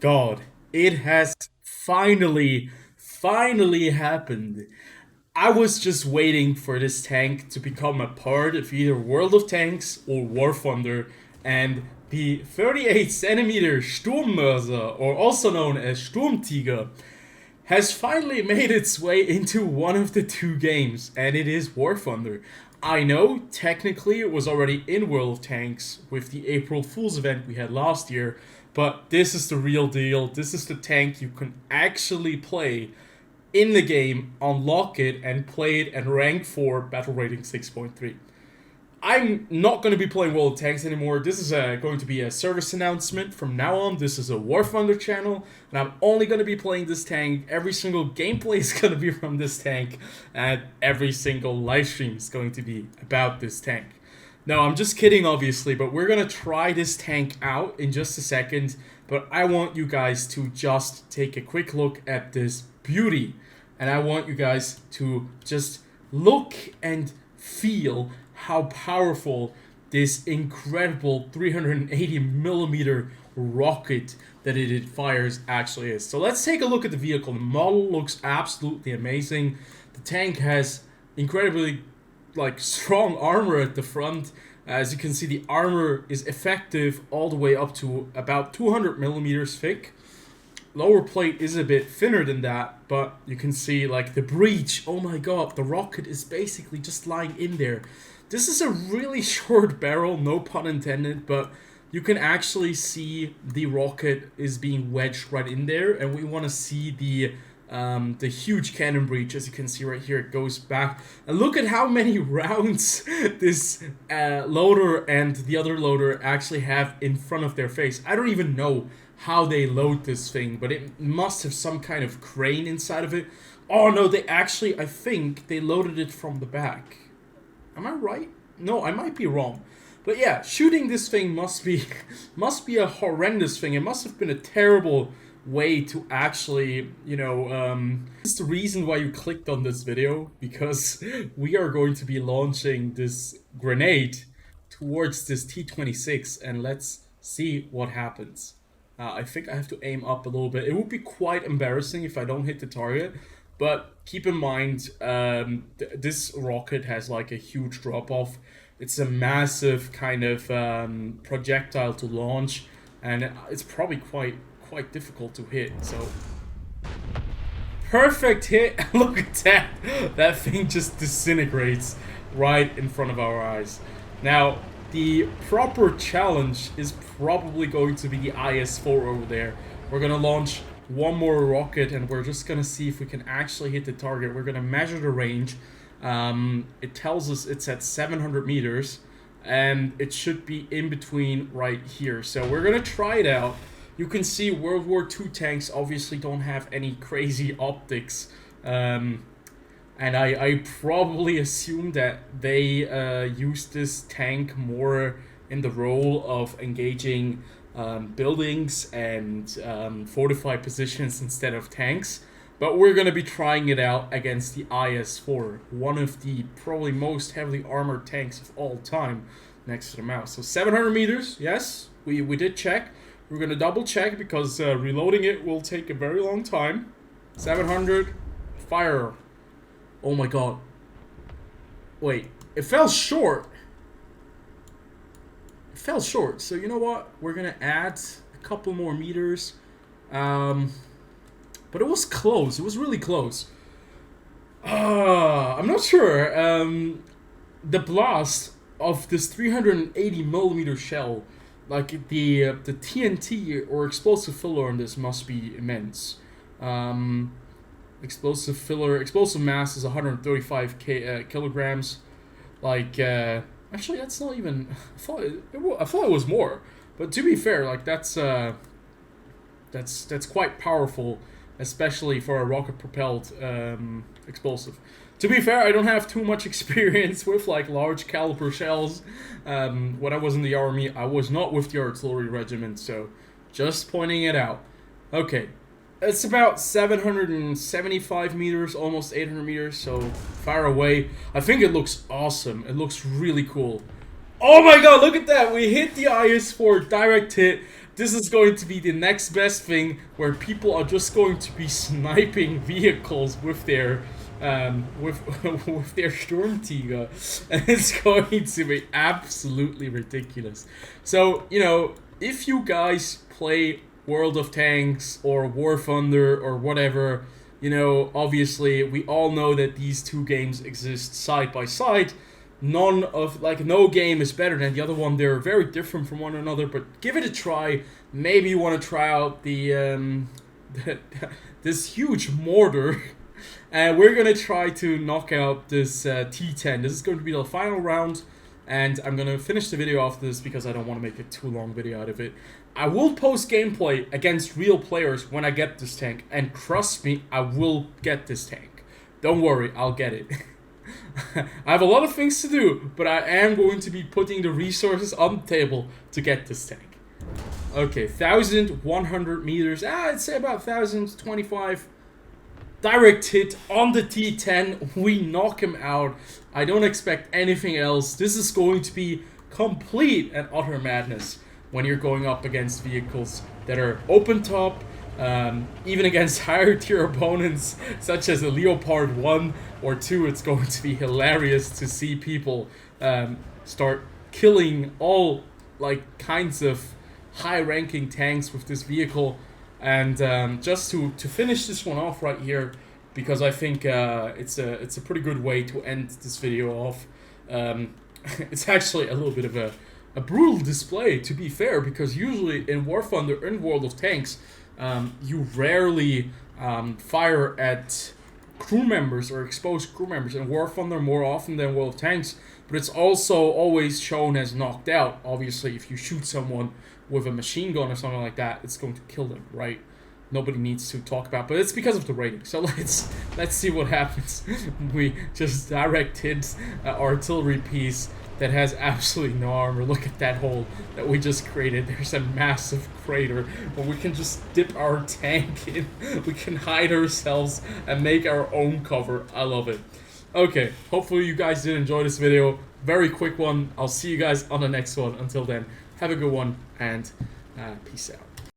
god, it has finally happened. I was just waiting for this tank to become a part of either World of Tanks or War Thunder, and the 38 centimeter Sturmmörser, or also known as Sturmtiger, has finally made its way into one of the two games, and it is War Thunder. I know, technically, it was already in World of Tanks with the April Fool's event we had last year, but this is the real deal. This is the tank you can actually play in the game, unlock it, and play it and rank for battle rating 6.3. I'm not going to be playing World of Tanks anymore. This is going to be a service announcement from now on. This is a War Thunder channel, and I'm only going to be playing this tank. Every single gameplay is going to be from this tank, and every single live stream is going to be about this tank. No, I'm just kidding, obviously, but we're going to try this tank out in just a second, but I want you guys to just take a quick look at this beauty, and I want you guys to just look and feel how powerful this incredible 380 millimeter rocket that it fires actually is. So let's take a look at the vehicle. The model looks absolutely amazing. The tank has incredibly strong armor at the front. As you can see, the armor is effective all the way up to about 200 millimeters thick. Lower plate is a bit thinner than that, but you can see the breach. Oh my god, the rocket is basically just lying in there. This is a really short barrel, no pun intended, but you can actually see the rocket is being wedged right in there, and we want to see the huge cannon breach. As you can see right here, it goes back. And look at how many rounds this loader and the other loader actually have in front of their face. I don't even know how they load this thing, but it must have some kind of crane inside of it. Oh no, I think they loaded it from the back. Am I right? No, I might be wrong. But yeah, shooting this thing must be a horrendous thing. It must have been a terrible way to actually, it's the reason why you clicked on this video, because we are going to be launching this grenade towards this T-26, and let's see what happens. I think I have to aim up a little bit. It would be quite embarrassing if I don't hit the target. But keep in mind, this rocket has a huge drop-off. It's a massive kind of projectile to launch, and it's probably quite difficult to hit. So, perfect hit! Look at that! That thing just disintegrates right in front of our eyes. Now, the proper challenge is probably going to be the IS-4 over there. We're gonna launch one more rocket, and we're just gonna see if we can actually hit the target. We're gonna measure the range. It tells us it's at 700 meters, and it should be in between right here. So we're gonna try it out. You can see World War II tanks obviously don't have any crazy optics, and I probably assume that they use this tank more in the role of engaging buildings and fortified positions instead of tanks. But we're going to be trying it out against the IS-4, one of the probably most heavily armored tanks of all time, next to the mouse. So 700 meters, yes, we did check. We're going to double check because reloading it will take a very long time. 700, fire. Oh my god. Wait, it fell short. Fell short, so you know what, we're gonna add a couple more meters, but it was close. It was really close. I'm not sure. The blast of this 380 millimeter shell, the TNT or explosive filler on this must be immense. Explosive mass is 135 kilograms. Actually, that's not even. I thought it was more, but to be fair, that's quite powerful, especially for a rocket-propelled explosive. To be fair, I don't have too much experience with large caliber shells. When I was in the army, I was not with the artillery regiment, so just pointing it out. Okay, it's about 775 meters, almost 800 meters, so far away. I think it looks awesome. It looks really cool. Oh my god, look at that! We hit the IS-4, direct hit, this is going to be the next best thing where people are just going to be sniping vehicles with their with their Sturmtiger, and it's going to be absolutely ridiculous. So, you know, if you guys play World of Tanks or War Thunder or whatever, you know, obviously we all know that these two games exist side by side. No game is better than the other one. They're very different from one another, but give it a try. Maybe you want to try out the this huge mortar. And we're gonna try to knock out this T10. This is going to be the final round, and I'm gonna finish the video off this because I don't want to make a too long video out of it. I will post gameplay against real players when I get this tank, and trust me, I will get this tank. Don't worry, I'll get it. I have a lot of things to do, but I am going to be putting the resources on the table to get this tank. Okay, 1,100 meters. I'd say about 1,025. Direct hit on the T10. We knock him out. I don't expect anything else. This is going to be complete and utter madness when you're going up against vehicles that are open top. Even against higher tier opponents such as a Leopard 1 or 2, it's going to be hilarious to see people start killing all like kinds of high-ranking tanks with this vehicle. And just to finish this one off right here, because I think it's a pretty good way to end this video off. It's actually a little bit of a brutal display, to be fair, because usually in War Thunder and World of Tanks, you rarely fire at crew members or exposed crew members. In War Thunder more often than World of Tanks, but it's also always shown as knocked out. Obviously, if you shoot someone with a machine gun or something like that, it's going to kill them, right? Nobody needs to talk about, but it's because of the rating. So let's see what happens. We just direct hit artillery piece that has absolutely no armor. Look at that hole that we just created. There's a massive crater where we can just dip our tank in. We can hide ourselves and make our own cover. I love it. Okay, hopefully you guys did enjoy this video. Very quick one. I'll see you guys on the next one. Until then, have a good one, and peace out.